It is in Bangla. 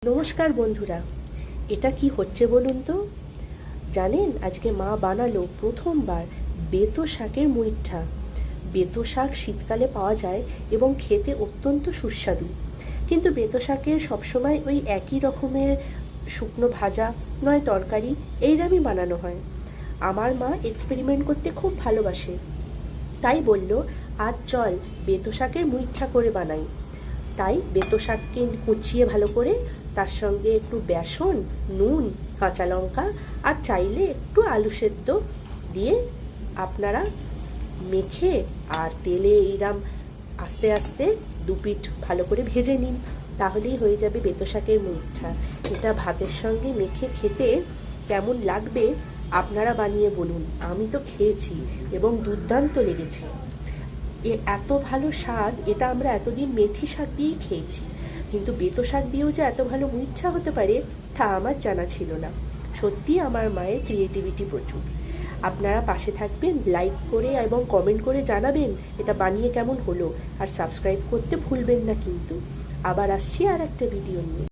নমস্কার বন্ধুরা, এটা কি হচ্ছে বলুন তো? জানেন, আজকে মা বানালো প্রথমবার বেতো শাকের মুইঠা। বেতো শাক শীতকালে পাওয়া যায় এবং খেতে অত্যন্ত সুস্বাদু। কিন্তু বেতো শাকের সবসময় ওই একই রকমের শুকনো ভাজা নয় তরকারি এইরকমই বানানো হয়। আমার মা এক্সপেরিমেন্ট করতে খুব ভালোবাসে, তাই বলল আজ চল বেতো শাকের মুইঠা করে বানাই। তাই বেতো শাককে কুচিয়ে ভালো করে তার সঙ্গে একটু বেসন, নুন, কাঁচা লঙ্কা আর চাইলে একটু আলু সেদ্ধ দিয়ে আপনারা মেখে আর তেলে এইরকম আস্তে আস্তে দুপিঠ ভালো করে ভেজে নিন, তাহলেই হয়ে যাবে বেতো শাকের মুইঠা। এটা ভাতের সঙ্গে মেখে খেতে কেমন লাগবে আপনারা বানিয়ে বলুন। আমি তো খেয়েছি এবং দুর্দান্ত লেগেছে। এত ভালো স্বাদ, এটা আমরা এতদিন মেথি শাক দিয়েই খেয়েছি, কিন্তু বেতো শাক দিয়েও যে এত ভালো মুইঠা হতে পারে তা আমার জানা ছিল না। সত্যি আমার মায়ের ক্রিয়েটিভিটি প্রচুর। আপনারা পাশে থাকবেন, লাইক করে এবং কমেন্ট করে জানাবেন এটা বানিয়ে কেমন হলো, আর সাবস্ক্রাইব করতে ভুলবেন না কিন্তু। আবার আসছি আর একটা ভিডিও নিয়ে।